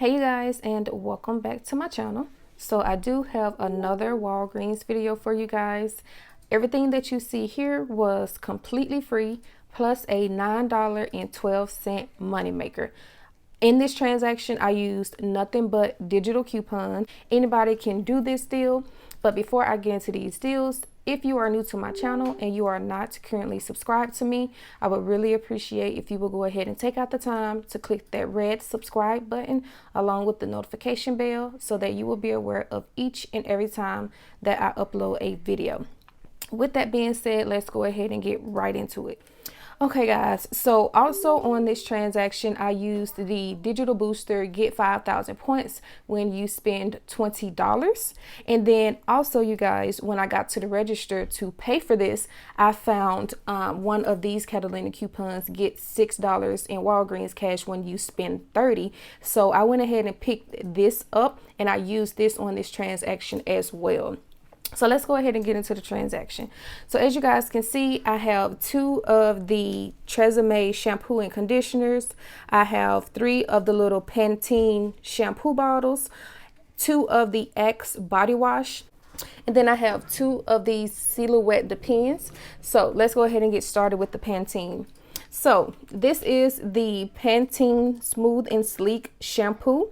Hey you guys, and welcome back to my channel. So I do have another Walgreens video for you guys. Everything that you see here was completely free, plus a $9.12 moneymaker. In this transaction, I used nothing but digital coupons. Anybody can do this deal, but before I get into these deals, if you are new to my channel and you are not currently subscribed to me, I would really appreciate if you will go ahead and take out the time to click that red subscribe button along with the notification bell so that you will be aware of each and every time that I upload a video. With that being said, let's go ahead and get right into it. Okay guys, so also on this transaction, I used the digital booster get 5,000 points when you spend $20. And then also you guys, when I got to the register to pay for this, I found one of these Catalina coupons get $6 in Walgreens cash when you spend 30. So I went ahead and picked this up and I used this on this transaction as well. So let's go ahead and get into the transaction. So as you guys can see, I have 2 of the Tresemme shampoo and conditioners. I have 3 of the little Pantene shampoo bottles, 2 of the Axe body wash, and then I have 2 of these Silhouette Depends. So let's go ahead and get started with the Pantene. So this is the Pantene Smooth and Sleek shampoo.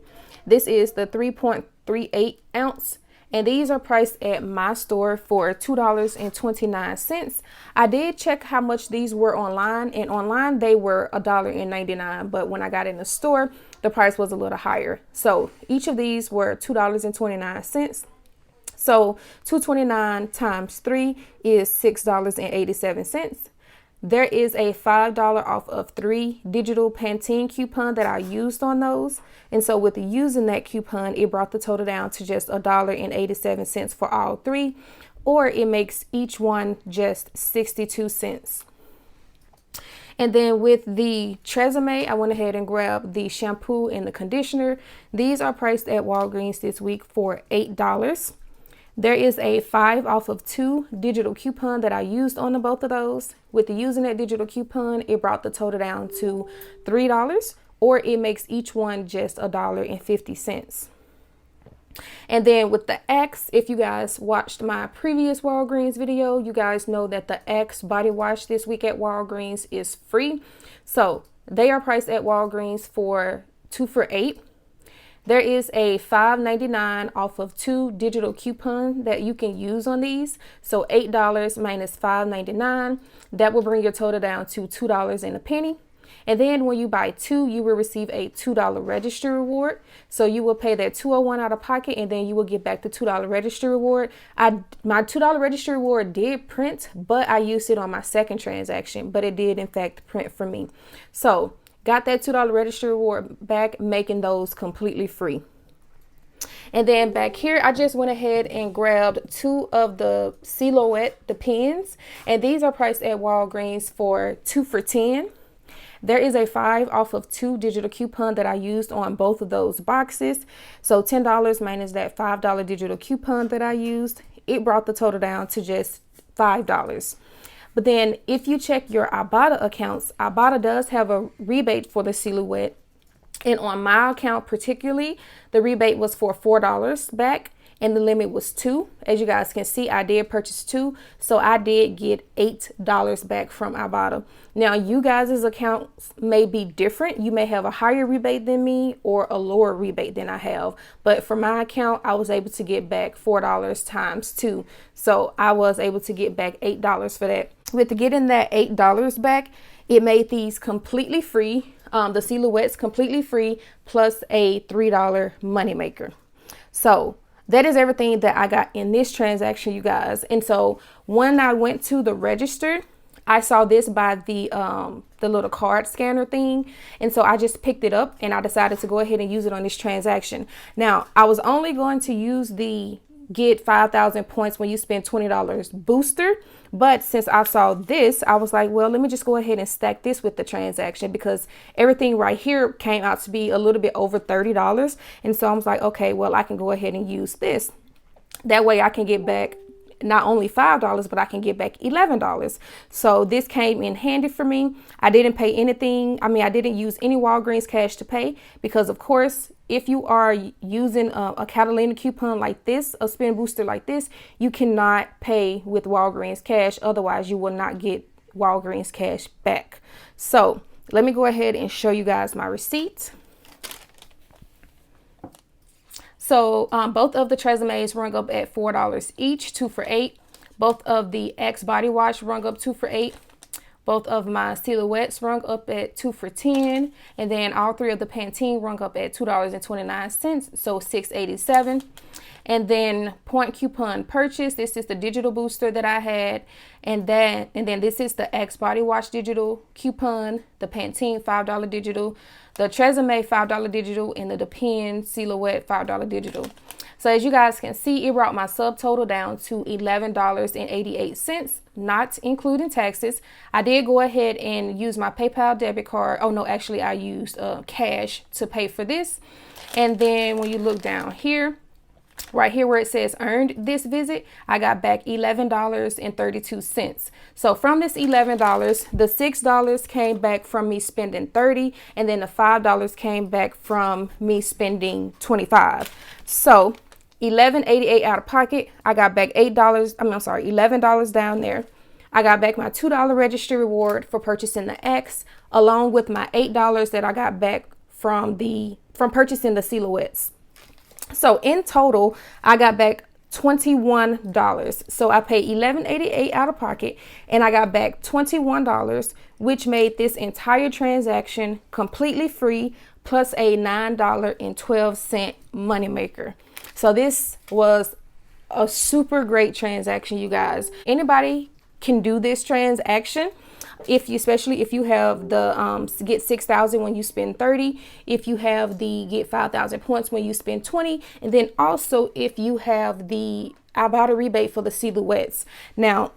This is the 3.38 ounce. And these are priced at my store for $2.29. I did check how much these were online, and online they were $1.99, but when I got in the store, the price was a little higher. So each of these were $2.29. So $2.29 times 3 is $6.87. There is a $5 off of 3 digital Pantene coupon that I used on those. And so with using that coupon, it brought the total down to just $1.87 for all 3, or it makes each one just 62 cents. And then with the Tresemme, I went ahead and grabbed the shampoo and the conditioner. These are priced at Walgreens this week for $8. There is a 5 off of 2 digital coupon that I used on both of those. With using that digital coupon, it brought the total down to $3, or it makes each one just $1.50. And then with the Axe, if you guys watched my previous Walgreens video, you guys know that the Axe body wash this week at Walgreens is free. So they are priced at Walgreens for 2 for $8. There is a $5.99 off of 2 digital coupon that you can use on these. So $8 minus $5.99, that will bring your total down to $2 and a penny. And then when you buy 2, you will receive a $2 registry reward. So you will pay that $2.01 out of pocket, and then you will get back the $2 registry reward. My $2 registry reward did print, but I used it on my second transaction, but it did in fact print for me. So got that $2 registry reward back, making those completely free. And then back here, I just went ahead and grabbed 2 of the Silhouette Depends, and these are priced at Walgreens for 2 for $10. There is a 5 off of 2 digital coupon that I used on both of those boxes. So $10 minus that $5 digital coupon that I used, it brought the total down to just $5. But then if you check your IBOTTA accounts, IBOTTA does have a rebate for the Silhouette. And on my account particularly, the rebate was for $4 back, and the limit was 2. As you guys can see, I did purchase 2, so I did get $8 back from IBOTTA. Now, you guys' accounts may be different. You may have a higher rebate than me or a lower rebate than I have. But for my account, I was able to get back $4 times 2. So I was able to get back $8 for that. With getting that $8 back, it made these completely free. The Silhouettes completely free, plus a $3 moneymaker. So that is everything that I got in this transaction, you guys. And so when I went to the register, I saw this by the little card scanner thing. And so I just picked it up and I decided to go ahead and use it on this transaction. Now, I was only going to use the get 5,000 points when you spend $20 booster. But since I saw this, I was like, well, let me just go ahead and stack this with the transaction, because everything right here came out to be a little bit over $30. And so I was like, okay, well, I can go ahead and use this. That way I can get back not only $5, but I can get back $11. So this came in handy for me. I didn't pay anything. I mean, I didn't use any Walgreens cash to pay because, of course, if you are using a Catalina coupon like this, a spin booster like this, you cannot pay with Walgreens cash. Otherwise, you will not get Walgreens cash back. So let me go ahead and show you guys my receipt. So both of the Tresemes rung up at $4 each, 2 for $8. Both of the Axe body wash rung up 2 for $8. Both of my silhouettes rung up at 2 for $10. And then all 3 of the Pantene rung up at $2.29, so $6.87. And then point coupon purchase. This is the digital booster that I had. And then this is the Axe body wash digital coupon, the Pantene $5 digital, the Tresemme $5 digital, and the Depend silhouette $5 digital. So as you guys can see, it brought my subtotal down to $11.88, not including taxes. I did go ahead and use my PayPal debit card. Oh no, actually I used cash to pay for this. And then when you look down here, right here where it says earned this visit, I got back $11.32. So from this $11, the $6 came back from me spending $30, and then the $5 came back from me spending $25. So $11.88 out of pocket. I got back $11 down there. I got back my $2 registry reward for purchasing the X, along with my $8 that I got back from purchasing the silhouettes. So in total, I got back $21. So I paid $11.88 out of pocket, and I got back $21, which made this entire transaction completely free, plus a $9.12 moneymaker. So this was a super great transaction, you guys. Anybody can do this transaction. Especially if you have the get 6,000 when you spend 30, if you have the get 5,000 points when you spend 20, and then also if you have the IBOTTA rebate for the silhouettes. Now,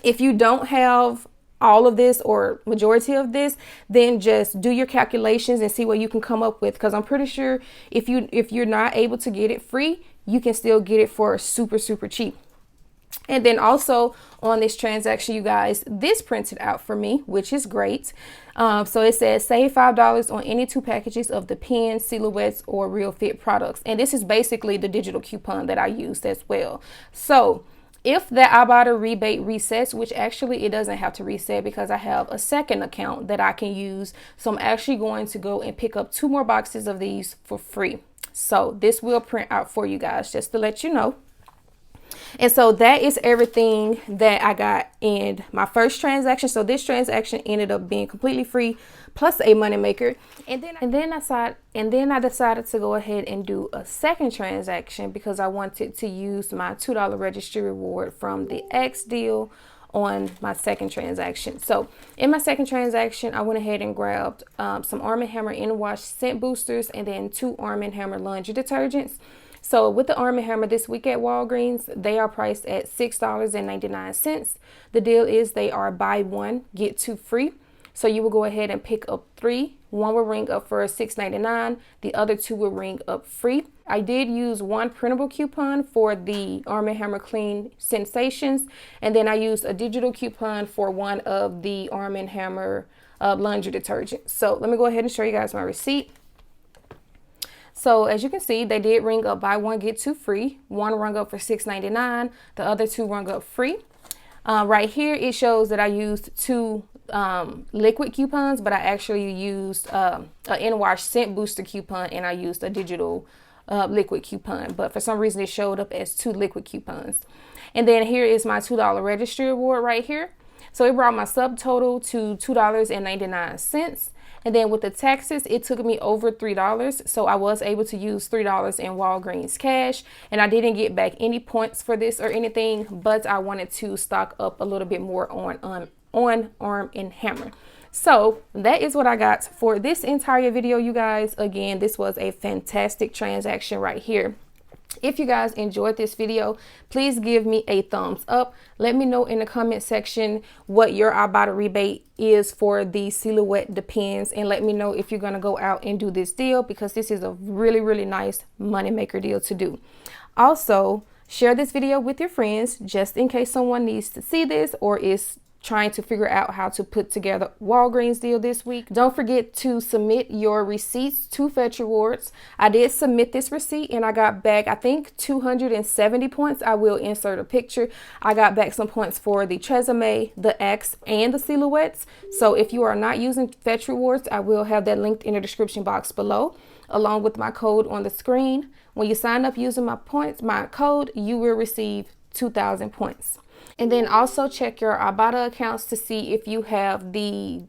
if you don't have all of this or majority of this, then just do your calculations and see what you can come up with, because I'm pretty sure if you're not able to get it free, you can still get it for super cheap. And then also on this transaction, you guys, this printed out for me, which is great. So it says save $5 on any 2 packages of the Pen, Silhouettes, or Real Fit products. And this is basically the digital coupon that I used as well. So if the IBOTTA rebate resets, which actually it doesn't have to reset because I have a second account that I can use. So I'm actually going to go and pick up 2 more boxes of these for free. So this will print out for you guys, just to let you know. And so that is everything that I got in my first transaction. So this transaction ended up being completely free, plus a moneymaker. And then I decided to go ahead and do a second transaction because I wanted to use my $2 registry reward from the X deal on my second transaction. So in my second transaction, I went ahead and grabbed some Arm & Hammer in-wash scent boosters and then 2 Arm & Hammer laundry detergents. So with the Arm & Hammer this week at Walgreens, they are priced at $6.99. The deal is they are buy 1, get 2 free. So you will go ahead and pick up 3. 1 will ring up for $6.99. The other 2 will ring up free. I did use 1 printable coupon for the Arm & Hammer Clean Sensations. And then I used a digital coupon for 1 of the Arm & Hammer laundry detergent. So let me go ahead and show you guys my receipt. So as you can see, they did ring up buy 1, get 2 free. 1 rung up for $6.99. The other 2 rung up free. Right here, it shows that I used 2 liquid coupons, but I actually used an in-wash scent booster coupon, and I used a digital liquid coupon. But for some reason, it showed up as 2 liquid coupons. And then here is my $2 registry reward right here. So it brought my subtotal to $2.99. And then with the taxes, it took me over $3. So I was able to use $3 in Walgreens cash. And I didn't get back any points for this or anything, but I wanted to stock up a little bit more on Arm & Hammer. So that is what I got for this entire video, you guys. Again, this was a fantastic transaction right here. If you guys enjoyed this video, please give me a thumbs up. Let me know in the comment section what your IBOTTA rebate is for the Silhouette Depends, and let me know if you're going to go out and do this deal, because this is a really nice money maker deal to do. Also, Share this video with your friends just in case someone needs to see this or is trying to figure out how to put together Walgreens deal this week. Don't forget to submit your receipts to Fetch Rewards. I did submit this receipt and I got back, I think, 270 points. I will insert a picture. I got back some points for the Tresemme, the Axe, and the Silhouettes. So if you are not using Fetch Rewards, I will have that linked in the description box below, along with my code on the screen. When you sign up using my code, you will receive 2,000 points. And then also check your IBOTTA accounts to see if you have the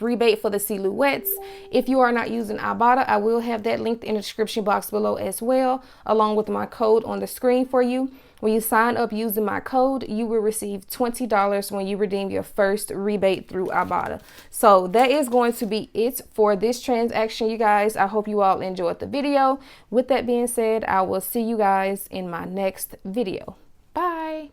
rebate for the Silhouettes. If you are not using IBOTTA, I will have that linked in the description box below as well, along with my code on the screen for you. When you sign up using my code, you will receive $20 when you redeem your first rebate through IBOTTA. So that is going to be it for this transaction, you guys. I hope you all enjoyed the video. With that being said, I will see you guys in my next video. Bye.